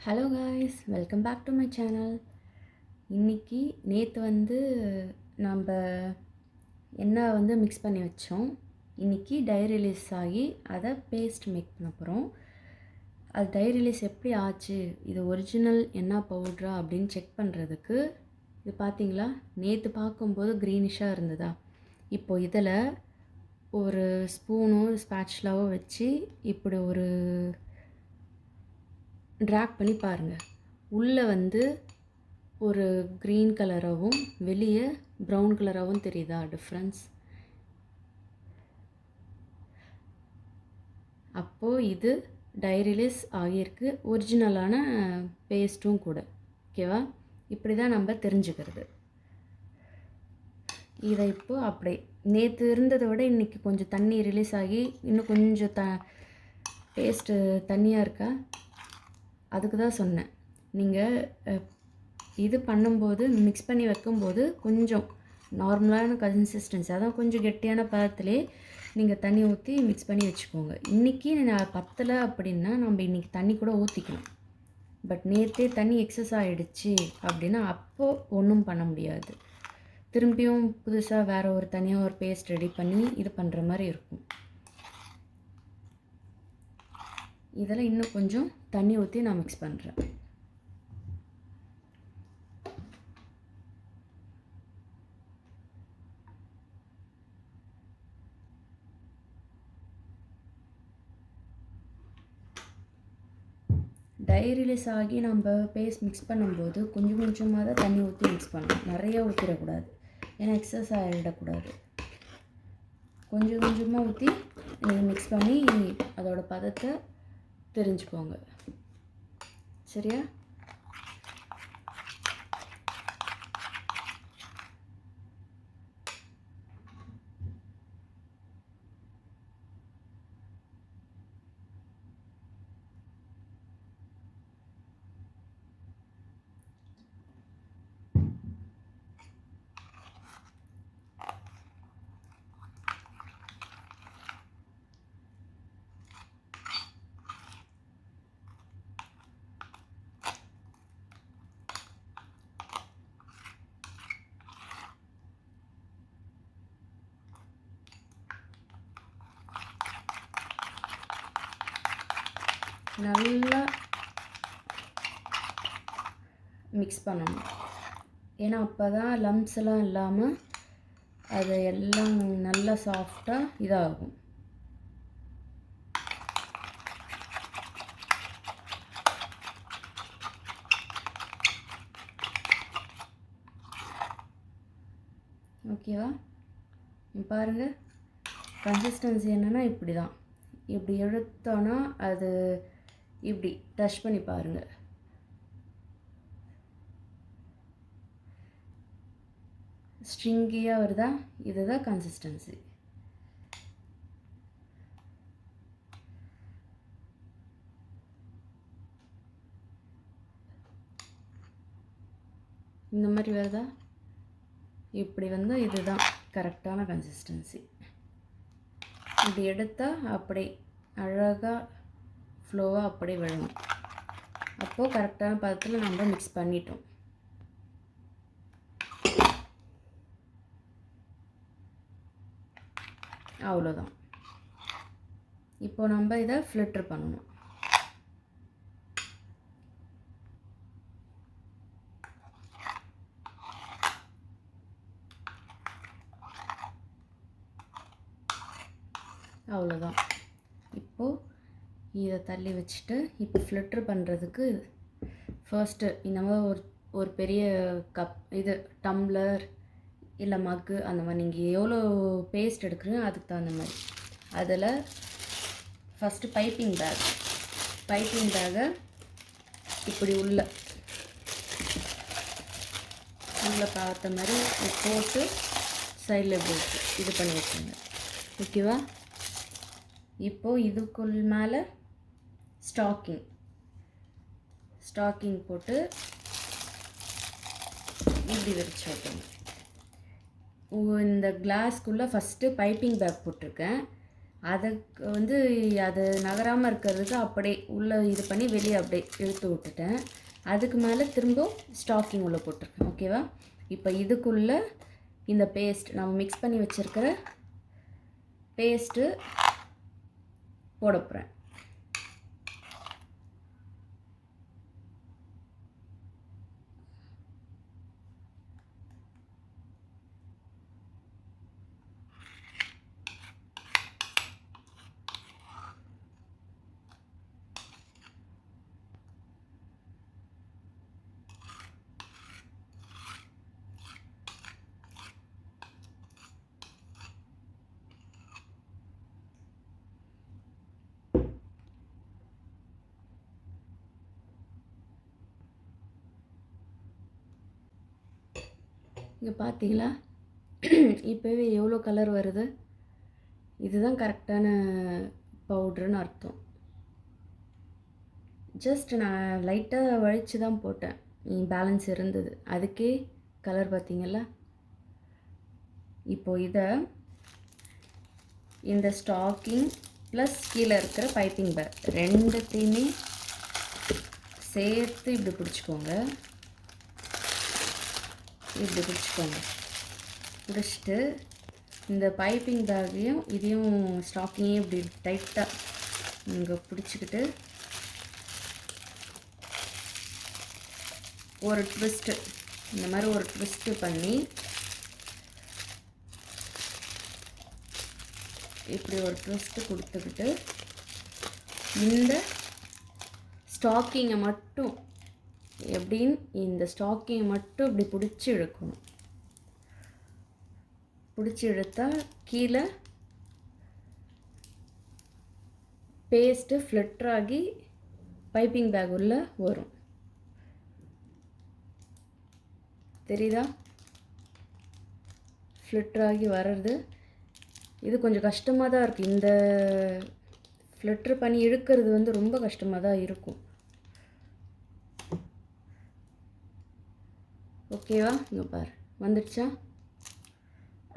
Hello guys, welcome back to my channel. இன்றைக்கி நேற்று நம்ம என்ன மிக்ஸ் பண்ணி வச்சோம். இன்றைக்கி டை ரிலீஸ் ஆகி அதை பேஸ்ட் மேக் பண்ண போகிறோம். அது டை ரிலீஸ் எப்படி ஆச்சு, இது ஒரிஜினல் என்ன பவுட்ரா அப்படின்னு செக் பண்ணுறதுக்கு இது பார்த்தீங்களா, நேற்று பார்க்கும்போது க்ரீனிஷாக இருந்ததா. இப்போது இதில் ஒரு ஸ்பூனோ ஸ்பேட்ச்லாவோ வச்சு இப்படி ஒரு ட்ராக் பண்ணி பாருங்கள். உள்ளே ஒரு க்ரீன் கலராகவும் வெளியே ப்ரௌன் கலராகவும் தெரியுதா டிஃப்ரென்ஸ்? அப்போது இது டை ரிலீஸ் ஆகியிருக்கு, ஒரிஜினலான பேஸ்ட்டும் கூட. ஓகேவா? இப்படி தான் நம்ம தெரிஞ்சுக்கிறது. இதை இப்போது அப்படியே நேற்று இருந்ததை விட இன்றைக்கி கொஞ்சம் தண்ணி ரிலீஸ் ஆகி இன்னும் கொஞ்சம் பேஸ்ட்டு தண்ணியாக இருக்கா, அதுக்கு தான் சொன்னேன். நீங்கள் இது பண்ணும்போது மிக்ஸ் பண்ணி வைக்கும்போது கொஞ்சம் நார்மலான கன்சிஸ்டன்சி, அதான் கொஞ்சம் கெட்டியான பதத்திலே நீங்கள் தண்ணி ஊற்றி மிக்ஸ் பண்ணி வச்சுக்கோங்க. இன்றைக்கி நான் பத்தலை அப்படின்னா நம்ம இன்றைக்கி தண்ணி கூட ஊற்றிக்கலாம். பட் நேற்றே தண்ணி எக்ஸஸ் ஆகிடுச்சு அப்படின்னா அப்போது ஒன்றும் பண்ண முடியாது. திரும்பியும் புதுசாக வேறு ஒரு தனியாக ஒரு பேஸ்ட் ரெடி பண்ணி இது பண்ணுற மாதிரி இருக்கும். இதில் இன்னும் கொஞ்சம் தண்ணி ஊற்றி நான் மிக்ஸ் பண்ணுறேன். டை ரிலீஸ் ஆகி நம்ம பேஸ்ட் மிக்ஸ் பண்ணும்போது கொஞ்சம் கொஞ்சமாக தான் தண்ணி ஊற்றி மிக்ஸ் பண்ணணும். நிறைய ஊற்றிடக்கூடாது, ஏன்னா எக்ஸஸ் ஆகிடக்கூடாது. கொஞ்சம் கொஞ்சமாக ஊற்றி நீங்கள் மிக்ஸ் பண்ணி அதோட பதத்தை தெரிஞ்சுக்கோங்க. சரியா? நல்லா மிக்ஸ் பண்ணணும், ஏன்னா அப்போ தான் லம்ப்ஸ் எல்லாம் இல்லாமல் அது எல்லாம் நல்லா சாஃப்டாக இதாகும். ஓகேவா? பாருங்கள், கன்சிஸ்டன்சி என்னென்னா இப்படி தான். இப்படி எடுத்தோன்னா அது இப்படி டச் பண்ணி பாருங்கள். ஸ்ட்ரிங்கியாக வருதா? இதுதான் கன்சிஸ்டன்சி. இந்த மாதிரி வருதா? இப்படி இதுதான் கரெக்டான கன்சிஸ்டன்சி. இப்படி எடுத்தால் அப்படி அழகாக ஃப்ளோவாக அப்படியே விழணும். அப்போது கரெக்டான பதத்தில் நம்ம மிக்ஸ் பண்ணிட்டோம். அவ்வளோதான். இப்போ நம்ம இதை ஃபில்டர் பண்ணணும். அவ்வளோதான். இப்போது இதை தள்ளி வச்சுட்டு இப்போ ஃபில்ட்ரு பண்ணுறதுக்கு ஃபர்ஸ்ட்டு இந்த மாதிரி ஒரு பெரிய கப், இது டம்ளர் இல்லை மக்கு, அந்த மாதிரி நீங்கள் எவ்வளோ பேஸ்ட் எடுக்கிறீங்க அதுக்கு தகுந்த மாதிரி. அதில் ஃபஸ்ட்டு பைப்பிங் பேக்கை இப்படி உள்ள பார்த்த மாதிரி போட்டு சைடில் இப்படி இது பண்ணி வச்சுங்க. ஓகேவா? இப்போது இதுக்குள் மேலே ஸ்டாக்கிங் போட்டு இப்படி விரிச்சு வைக்கணும். இந்த கிளாஸ்க்குள்ளே ஃபஸ்ட்டு பைப்பிங் பேக் போட்டிருக்கேன். அதுக்கு வந்து அது நகராமல் இருக்கிறதுக்கு அப்படியே உள்ளே இது பண்ணி வெளியே அப்படியே இழுத்து விட்டுட்டேன். அதுக்கு மேலே திரும்ப ஸ்டாக்கிங் உள்ளே போட்டிருக்கேன். ஓகேவா? இப்போ இதுக்குள்ளே இந்த பேஸ்ட் நம்ம மிக்ஸ் பண்ணி வச்சுருக்கிற பேஸ்ட்டு போட போகிறேன். இங்கே பார்த்தீங்களா? இப்போவே எவ்வளோ கலர் வருது. இதுதான் கரெக்டான பவுட்ருன்னு அர்த்தம். ஜஸ்ட் நான் லைட்டாக வழித்து தான் போட்டேன். பேலன்ஸ் இருந்தது. அதுக்கே கலர் பார்த்தீங்களா? இப்போ இதை இந்த ஸ்டாக்கிங் ப்ளஸ் கீழே இருக்கிற பைப்பிங் பேக் ரெண்டுத்தையுமே சேர்த்து இப்படி பிடிச்சிக்கோங்க. இப்படி பிடிச்சிக்கோங்க. பிடிச்சிட்டு இந்த பைப்பிங் பேக்கையும் இதையும் ஸ்டாக்கிங்கையும் இப்படி டைட்டாக இங்கே பிடிச்சிக்கிட்டு ஒரு ட்விஸ்ட்டு, இந்த மாதிரி ஒரு ட்விஸ்ட்டு பண்ணி இப்படி ஒரு ட்விஸ்ட்டு கொடுத்துக்கிட்டு இந்த ஸ்டாக்கிங்கை மட்டும் எப்படின்னு இந்த ஸ்டாக்கிங்கை மட்டும் இப்படி பிடிச்சி இழுக்கணும். பிடிச்சி இழுத்தால் கீழே பேஸ்ட்டு ஃப்ளிட்டராகி பைப்பிங் பேக் உள்ள வரும். தெரியுதா? ஃப்ளிட்டராகி வர்றது இது கொஞ்சம் கஷ்டமாக தான் இருக்குது. இந்த ஃப்ளிட்டர் பண்ணி இழுக்கிறது வந்து ரொம்ப கஷ்டமாக தான் இருக்கும். ஓகேவா? இங்கே பாரு, வந்துடுச்சா?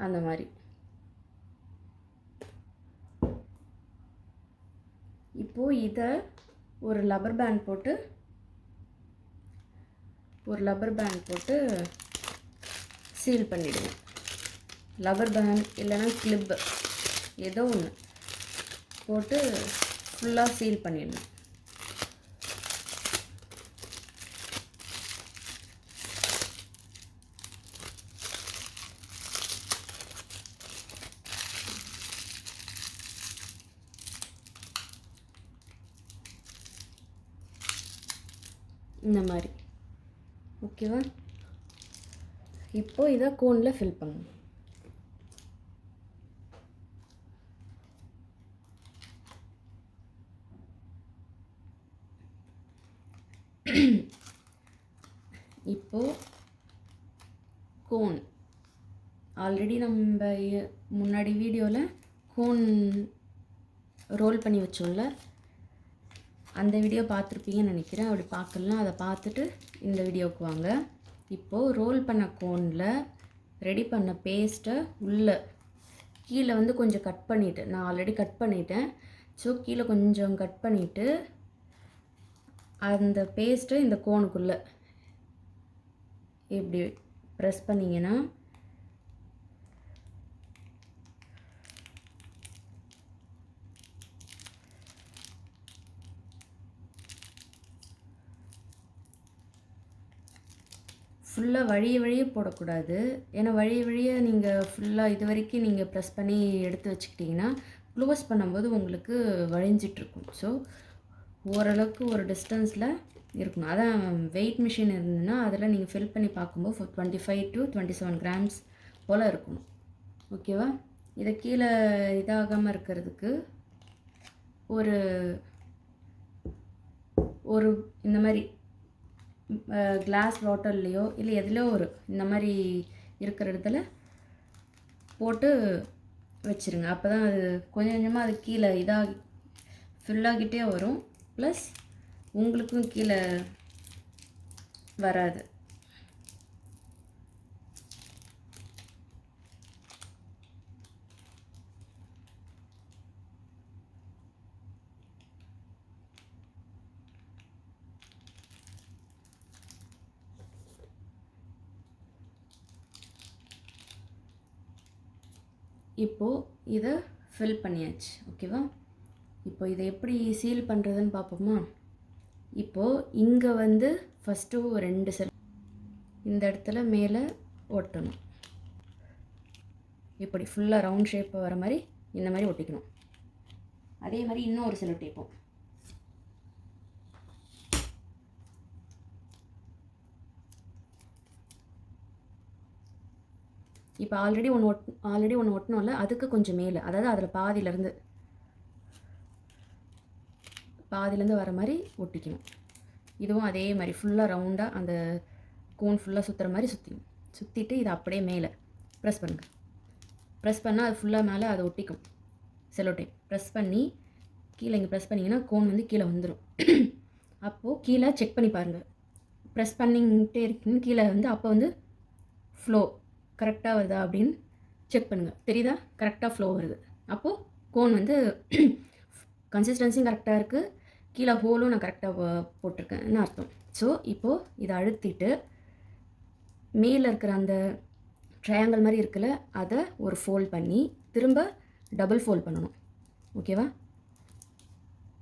அந்த மாதிரி. இப்போது இதை ஒரு லப்பர் பேண்ட் போட்டு சீல் பண்ணிவிடுவேன். லப்பர் பேண்ட் இல்லைன்னா கிளிப்பு ஏதோ ஒன்று போட்டு ஃபுல்லாக சீல் பண்ணிடணும். இந்த மாதிரி. ஓகேவா? இப்போது இதை கோனில் ஃபில் பண்ணணும். இப்போது கோன் ஆல்ரெடி நம்ம முன்னாடி வீடியோவில் கோன் ரோல் பண்ணி வச்சோம்ல, அந்த வீடியோ பார்த்துருப்பீங்கன்னு நினைக்கிறேன். அப்படி பார்க்கலாம், அதை பார்த்துட்டு இந்த வீடியோவுக்கு வாங்க. இப்போது ரோல் பண்ண கோனில் ரெடி பண்ண பேஸ்ட்டை உள்ளே கீழே வந்து கொஞ்சம் கட் பண்ணிவிட்டு, நான் ஆல்ரெடி கட் பண்ணிட்டேன். ஸோ கீழே கொஞ்சம் கட் பண்ணிவிட்டு அந்த பேஸ்ட்டை இந்த கோனுக்குள்ளே இப்படி ப்ரெஸ் பண்ணிங்கன்னா ஃபுல்லாக வழியே போடக்கூடாது. ஏன்னா வழியே நீங்கள் ஃபுல்லாக இது வரைக்கும் நீங்கள் ப்ரெஸ் பண்ணி எடுத்து வச்சுக்கிட்டிங்கன்னா க்ளோஸ் பண்ணும்போது உங்களுக்கு வழிஞ்சிட்ருக்கும். ஸோ ஓரளவுக்கு ஒரு டிஸ்டன்ஸில் இருக்கணும். அதான் வெயிட் மிஷின் இருந்ததுன்னா அதில் நீங்கள் ஃபில் பண்ணி பார்க்கும்போது 25 to 27 கிராம்ஸ் போல் இருக்கணும். ஓகேவா? இதை கீழே இதாகாமல் இருக்கிறதுக்கு ஒரு ஒரு இந்த மாதிரி கிளாஸ் பாட்டில்லையோ இல்லை எதுலையோ ஒரு இந்த மாதிரி இருக்கிற இடத்துல போட்டு வச்சுருங்க. அப்போ தான் அது கொஞ்சம் கொஞ்சமாக அது கீழே இதாகி ஃபில்லாகிட்டே வரும். ப்ளஸ் உங்களுக்கும் கீழே வராது. இப்போது இதை ஃபில் பண்ணியாச்சு. ஓகேவா? இப்போ இதை எப்படி சீல் பண்ணுறதுன்னு பார்ப்போமா? இப்போது இங்கே வந்து ஃபஸ்ட்டு 2 செல் இந்த இடத்துல மேலே ஒட்டணும். இப்படி ஃபுல்லாக ரவுண்ட் ஷேப் வர மாதிரி இந்த மாதிரி ஒட்டிக்கணும். அதே மாதிரி இன்னும் ஒரு செல்லோ டேப்பும் இப்போ ஆல்ரெடி ஒன்று ஒட்டினோம்ல, அதுக்கு கொஞ்சம் மேலே, அதாவது அதில் பாதியிலேருந்து வர மாதிரி ஒட்டிக்கணும். இதுவும் அதே மாதிரி ஃபுல்லாக ரவுண்டாக அந்த கோன் ஃபுல்லாக சுற்றுற மாதிரி சுற்றிட்டு இதை அப்படியே மேலே ப்ரெஸ் பண்ணுங்கள். ப்ரெஸ் பண்ணால் அது ஃபுல்லாக மேலே அதை ஒட்டிக்கும். செல்லோ டேப் ப்ரெஸ் பண்ணி கீழே இங்கே ப்ரெஸ் பண்ணிங்கன்னா கோன் வந்து கீழே வந்துடும். அப்போது கீழே செக் பண்ணி பாருங்கள். ப்ரெஸ் பண்ணிக்கிட்டே இருக்குன்னு கீழே வந்து அப்போ வந்து ஃப்ளோ கரெக்டாக வருதா அப்படின்னு செக் பண்ணுங்கள். தெரியுதா? கரெக்டாக ஃப்ளோ வருது. அப்போது கோன் வந்து கன்சிஸ்டன்சியும் கரெக்டாக இருக்குது, கீழே ஹோலும் நான் கரெக்டாக போட்டிருக்கேன்னு அர்த்தம். ஸோ இப்போது இதை அழுத்திட்டு மேலே இருக்கிற அந்த ட்ரையாங்கிள் மாதிரி இருக்குல்ல, அதை ஒரு ஃபோல்ட் பண்ணி திரும்ப டபுள் ஃபோல்ட் பண்ணணும். ஓகேவா?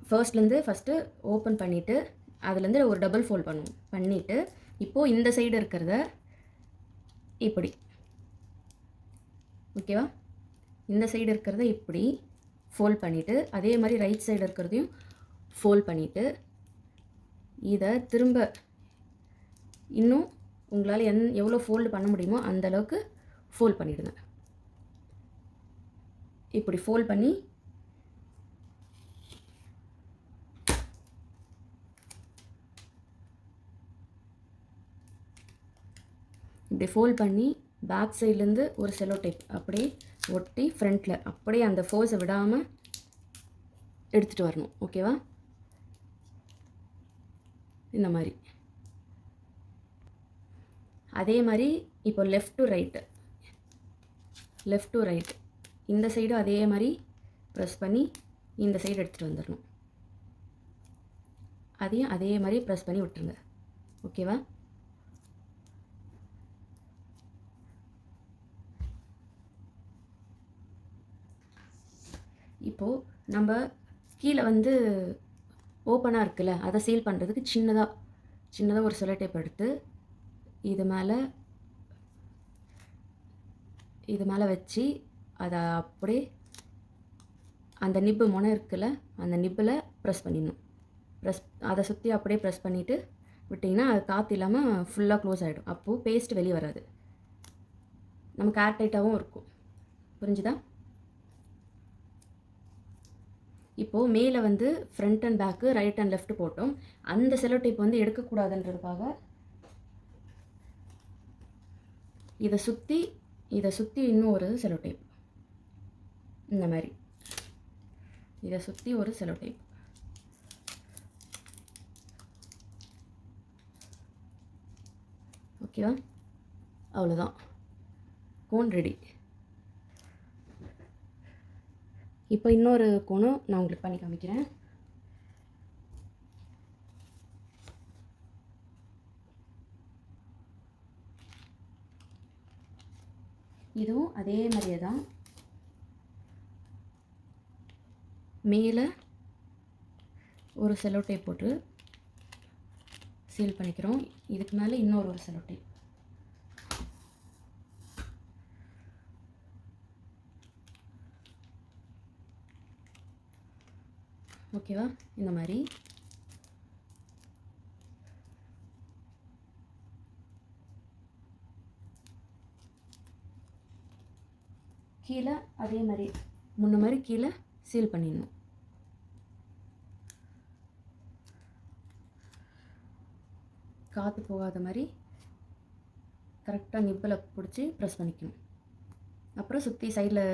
ஃபஸ்ட்டு ஓப்பன் பண்ணிவிட்டு அதுலேருந்து ஒரு டபுள் ஃபோல்ட் பண்ணிவிட்டு இப்போது இந்த சைடு இருக்கிறத இப்படி, ஓகேவா? இந்த சைடு இருக்கிறத இப்படி ஃபோல்ட் பண்ணிவிட்டு அதே மாதிரி ரைட் சைடு இருக்கிறதையும் ஃபோல்ட் பண்ணிவிட்டு இதை திரும்ப இன்னும் உங்களால் எவ்வளோ ஃபோல்டு பண்ண முடியுமோ அந்தளவுக்கு ஃபோல்ட் பண்ணிவிடுங்க. இப்படி ஃபோல்ட் பண்ணி இப்படி ஃபோல்ட் பண்ணி பேக் சைட்லேருந்து ஒரு செல்லோ டேப் அப்படியே ஒட்டி ஃப்ரண்ட்டில் அப்படியே அந்த ஃபோர்ஸை விடாமல் எடுத்துகிட்டு வரணும். ஓகேவா? இந்த மாதிரி. அதே மாதிரி இப்போ லெஃப்ட் டு ரைட் இந்த சைடு அதே மாதிரி ப்ரெஸ் பண்ணி இந்த சைடு எடுத்துகிட்டு வந்துடணும். அதையும் அதே மாதிரி ப்ரெஸ் பண்ணி விட்டுருங்க. ஓகேவா? இப்போது நம்ம கீழே வந்து ஓப்பனாக இருக்குல்ல, அதை சீல் பண்ணுறதுக்கு சின்னதாக ஒரு செல்லோ டேப் எடுத்து இது மேலே வச்சு அதை அப்படியே அந்த நிப்பு முனை இருக்குல்ல, அந்த நிப்பில் ப்ரெஸ் பண்ணிடணும். அதை சுற்றி அப்படியே ப்ரெஸ் பண்ணிவிட்டு விட்டிங்கன்னா அது காற்று இல்லாமல் ஃபுல்லாக க்ளோஸ் ஆகிடும். அப்போது பேஸ்ட் வெளியே வராது, நமக்கு ஏர் டைட்டாகவும் இருக்கும். புரிஞ்சுதா? இப்போது மேலே வந்து front and back right and left போட்டோம். அந்த செல்லோ டேப் வந்து எடுக்கக்கூடாதுன்றதுக்காக இதை சுற்றி இன்னும் ஒரு செல்லோ டேப், இந்த மாதிரி இதை சுற்றி ஒரு செல்லோ டேப். ஓகேவா? அவ்வளோதான், கோன் ரெடி. இப்போ இன்னொரு கோணும் நான் உங்களுக்கு பண்ணி காமிக்கிறேன். இதுவும் அதே மாதிரியே தான். மேலே ஒரு செல்லோ டேப் போட்டு சீல் பண்ணிக்கிறோம். இதுக்கு மேலே இன்னொரு செல்லோ டேப். ஓகேவா? இந்த மாதிரி கீழே அதே மாதிரி முன்ன மாதிரி கீழே சீல் பண்ணிடணும். காற்று போகாத மாதிரி கரெக்டாக நிப்பில் பிடிச்சி ப்ரெஸ் பண்ணிக்கணும். அப்புறம் சுற்றி சைடில்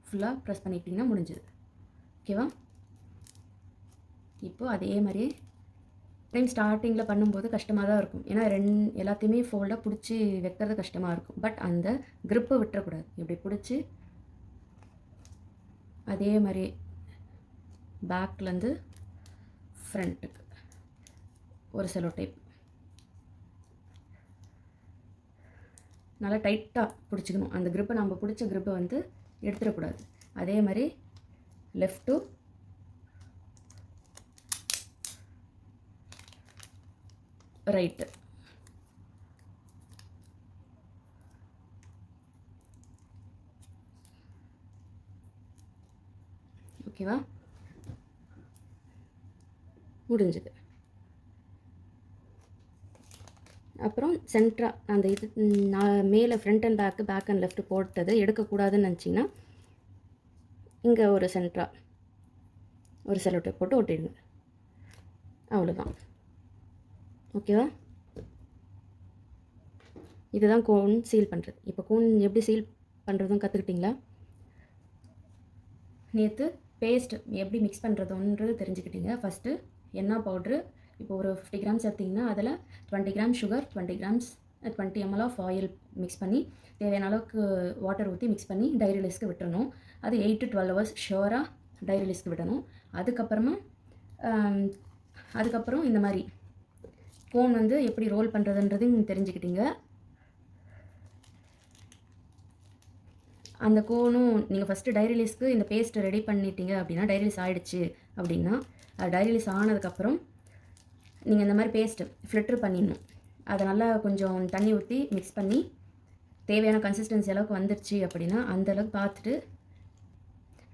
ஃபுல்லாக ப்ரெஸ் பண்ணிக்கிட்டிங்கன்னா முடிஞ்சுது. ஓகேவா? இப்போது அதே மாதிரியே டைம் ஸ்டார்டிங்கில் பண்ணும்போது கஷ்டமாக தான் இருக்கும், ஏன்னா எல்லாத்தையுமே ஃபோல்டாக பிடிச்சி வைக்கிறது கஷ்டமாக இருக்கும். பட் அந்த க்ரிப்பை விட்டுறக்கூடாது. இப்படி பிடிச்சி அதே மாதிரி பேக்லேருந்து ஃப்ரண்ட்டுக்கு ஒரு செல்லோ டேப் நல்லா டைட்டாக பிடிச்சிக்கணும். அந்த க்ரிப்பை நம்ம பிடிச்ச க்ரிப்பை வந்து எடுத்துடக்கூடாது. அதே மாதிரி லெஃப்ட் டு ரைட்டு. ஓகேவா? முடிஞ்சது. அப்புறம் சென்ட்ரா அந்த இது நான் மேலே front and back and left போட்டது எடுக்கக்கூடாதுன்னு நினச்சிங்கன்னா இங்கே ஒரு சென்ட்ரா ஒரு செல்லோ டேப் போட்டு ஒட்டிடுங்க. அவ்வளோதான். ஓகேவா? இதுதான் கோன் சீல் பண்ணுறது. இப்போ கோன் எப்படி சீல் பண்ணுறதும் கற்றுக்கிட்டிங்களா? நேற்று பேஸ்ட் எப்படி மிக்ஸ் பண்ணுறதுன்றது தெரிஞ்சுக்கிட்டீங்க. ஃபஸ்ட்டு எண்ணெய் பவுட்ரு இப்போ ஒரு 50 கிராம்ஸ் எடுத்திங்கன்னா அதில் 20 gram sugar, 20 grams 20 ml of oil mix பண்ணி தேவையான அளவுக்கு வாட்டர் ஊற்றி மிக்ஸ் பண்ணி டை ரிலீஸ்க்கு விட்டுறணும். அது 8 to 12 hours ஷுவராக டை ரிலீஸ்க்கு விடணும். அதுக்கப்புறம் இந்த மாதிரி கோன் வந்து எப்படி ரோல் பண்ணுறதுன்றதையும் தெரிஞ்சுக்கிட்டீங்க. அந்த கோனும் நீங்கள் ஃபஸ்ட்டு டை ரிலீஸ்க்கு இந்த பேஸ்ட்டு ரெடி பண்ணிட்டீங்க அப்படின்னா, டை ரிலீஸ் ஆகிடுச்சு அப்படின்னா, அது டை ரிலீஸ் ஆனதுக்கப்புறம் நீங்கள் இந்த மாதிரி பேஸ்ட்டு ஃபில்ட்ரு பண்ணிடணும். அதை நல்லா கொஞ்சம் தண்ணி ஊற்றி மிக்ஸ் பண்ணி தேவையான கன்சிஸ்டன்சி அளவுக்கு வந்துடுச்சு அப்படின்னா அந்தளவுக்கு பார்த்துட்டு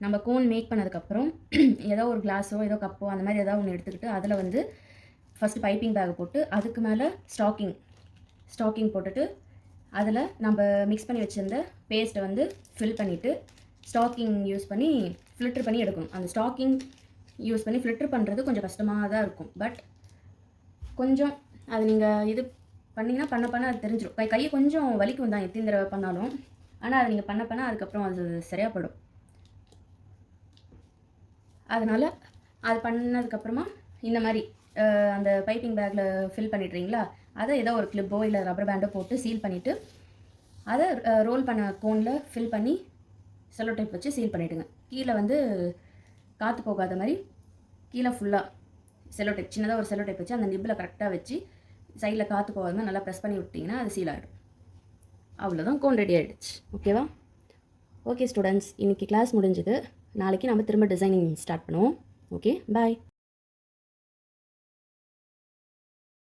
நம்ம கோன் மேக் பண்ணதுக்கப்புறம் ஏதோ ஒரு கிளாஸோ ஏதோ கப்போ அந்த மாதிரி ஏதாவது ஒன்று எடுத்துக்கிட்டு அதில் வந்து ஃபஸ்ட்டு பைப்பிங் பேக் போட்டு அதுக்கு மேலே ஸ்டாக்கிங் போட்டுட்டு அதில் நம்ம மிக்ஸ் பண்ணி வச்சுருந்த பேஸ்ட்டை வந்து ஃபில் பண்ணிவிட்டு ஸ்டாக்கிங் யூஸ் பண்ணி ஃபில்ட்ரு பண்ணி எடுக்கணும். அந்த ஸ்டாக்கிங் யூஸ் பண்ணி ஃபில்ட்ரு பண்ணுறது கொஞ்சம் கஷ்டமாக தான் இருக்கும். பட் கொஞ்சம் அது நீங்கள் இது பண்ணிங்கன்னா பண்ண அது தெரிஞ்சிடும். கையை கொஞ்சம் வலிக்கும் தான் எத்தனை தடவை பண்ணாலும். ஆனால் அதை நீங்கள் பண்ண அதுக்கப்புறம் அது சரியாக படும். அதனால் அது பண்ணதுக்கப்புறமா இந்த மாதிரி அந்த பைப்பிங் பேக்கில் ஃபில் பண்ணிடுறீங்களா, அதை ஏதோ ஒரு கிளிப்போ இல்லை ரப்பர் பேண்டோ போட்டு சீல் பண்ணிவிட்டு அதை ரோல் பண்ண கோனில் ஃபில் பண்ணி செல்லோ டைப் வச்சு சீல் பண்ணிவிடுங்க. கீழே வந்து காற்று போகாத மாதிரி கீழே ஃபுல்லாக செல்லோ டைப் சின்னதாக ஒரு செல்லோ டைப் வச்சு அந்த நிப்பில் கரெக்டாக வச்சு சைடில் காற்று போகாத மாதிரி நல்லா ப்ரெஸ் பண்ணி விட்டிங்கன்னா அது சீல் ஆகிடும். அவ்வளோதான், கோன் ரெடி ஆகிடுச்சு. ஓகேவா? ஓகே ஸ்டூடெண்ட்ஸ், இன்றைக்கி கிளாஸ் முடிஞ்சுது. நாளைக்கு நம்ம திரும்ப டிசைனிங் ஸ்டார்ட் பண்ணுவோம். ஓகே, பாய்.